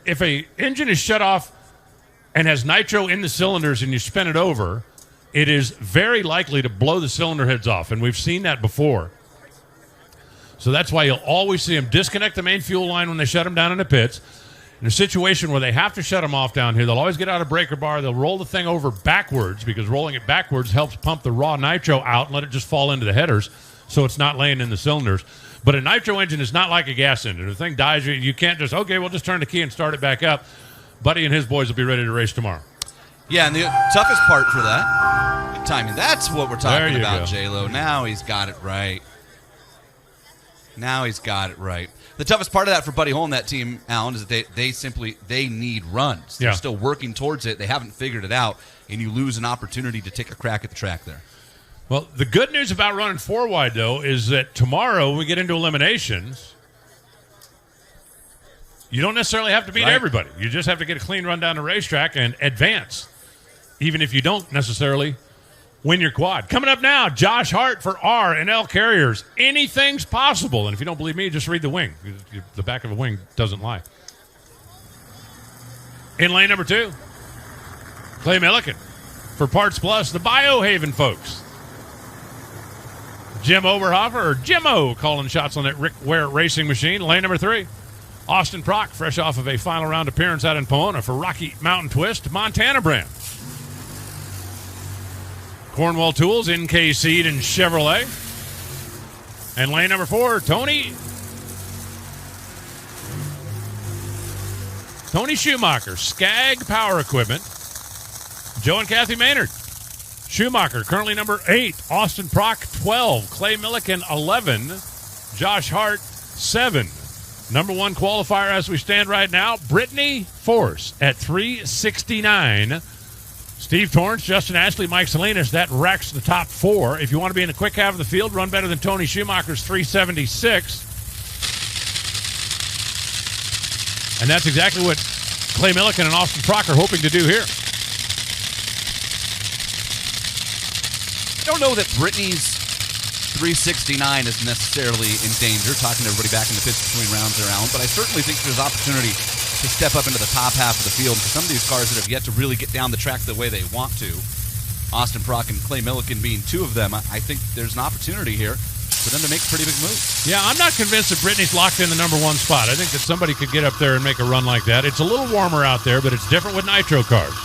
if a engine is shut off and has nitro in the cylinders and you spin it over, it is very likely to blow the cylinder heads off, and we've seen that before. So that's why you'll always see them disconnect the main fuel line when they shut them down in the pits. In a situation where they have to shut them off down here, they'll always get out a breaker bar. They'll roll the thing over backwards because rolling it backwards helps pump the raw nitro out and let it just fall into the headers so it's not laying in the cylinders. But a nitro engine is not like a gas engine. If the thing dies, you can't just, okay, we'll just turn the key and start it back up. Buddy and his boys will be ready to race tomorrow. Yeah, and the toughest part for that, the timing. That's what we're talking about, J-Lo. Now he's got it right. The toughest part of that for Buddy Hole and that team, Alan, is that they need runs. They're still working towards it. They haven't figured it out, and you lose an opportunity to take a crack at the track there. Well, the good news about running 4-wide, though, is that tomorrow when we get into eliminations, you don't necessarily have to beat everybody. You just have to get a clean run down the racetrack and advance, even if you don't necessarily win your quad. Coming up now, Josh Hart for R&L Carriers. Anything's possible. And if you don't believe me, just read the wing. The back of a wing doesn't lie. In lane number 2, Clay Millican for Parts Plus, the Biohaven folks. Jim Oberhofer, or Jimmo, calling shots on that Rick Ware racing machine. Lane number 3, Austin Prock, fresh off of a final round appearance out in Pomona for Rocky Mountain Twist, Montana brand. Cornwall Tools, NK Seed, and Chevrolet. And lane number 4, Tony Schumacher, Skag Power Equipment. Joe and Kathy Maynard. Schumacher, currently number 8. Austin Prock, 12. Clay Millican, 11. Josh Hart, 7. Number 1 qualifier as we stand right now, Brittany Force at 369. Steve Torrance, Justin Ashley, Mike Salinas, that wrecks the top 4. If you want to be in the quick half of the field, run better than Tony Schumacher's 376. And that's exactly what Clay Millican and Austin Prock are hoping to do here. I don't know that Brittany's 369 is necessarily in danger, talking to everybody back in the pits between rounds there, Alan, but I certainly think there's opportunity to step up into the top half of the field for some of these cars that have yet to really get down the track the way they want to. Austin Prock and Clay Millican being 2 of them, I think there's an opportunity here for them to make a pretty big move. Yeah, I'm not convinced that Brittany's locked in the number 1 spot. I think that somebody could get up there and make a run like that. It's a little warmer out there, but it's different with nitro cars.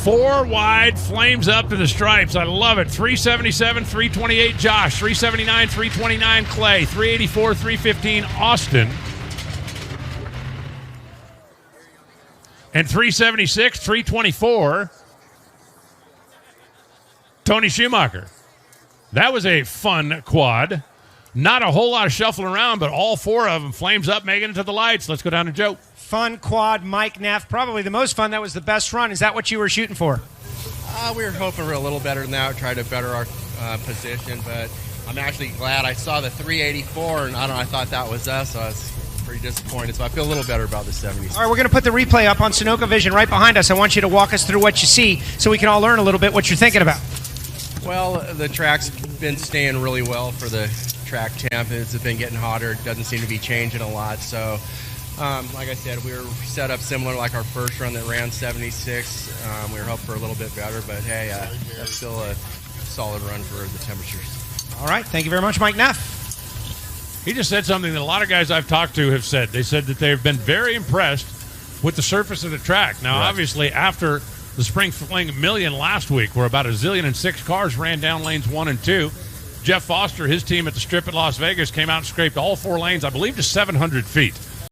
Four wide, flames up to the stripes. I love it. 377, 328 Josh, 379, 329 Clay, 384, 315 Austin, and 376, 324 Tony Schumacher. That was a fun quad. Not a whole lot of shuffling around, but all 4 of them flames up, making it to the lights. Let's go down to Joe. Fun quad, Mike Neff. Probably the most fun. That was the best run. Is that what you were shooting for? We were hoping for a little better than that, try to better our position, but I'm actually glad I saw the 384, and I thought that was us, so I was pretty disappointed. So I feel a little better about the 70s. All right, we're going to put the replay up on Sunoco Vision right behind us. I want you to walk us through what you see so we can all learn a little bit what you're thinking about. Well, the track's been staying really well for the track temp. It's been getting hotter. It doesn't seem to be changing a lot, so... like I said, we were set up similar like our first run that ran 76. We were hoping for a little bit better, but hey, that's still a solid run for the temperatures. All right. Thank you very much, Mike Neff. He just said something that a lot of guys I've talked to have said. They said that they've been very impressed with the surface of the track. Now, obviously, after the Spring Fling Million last week, where about 1,006 cars ran down lanes 1 and 2, Jeff Foster, his team at the Strip at Las Vegas, came out and scraped all 4 lanes, I believe, to 700 feet.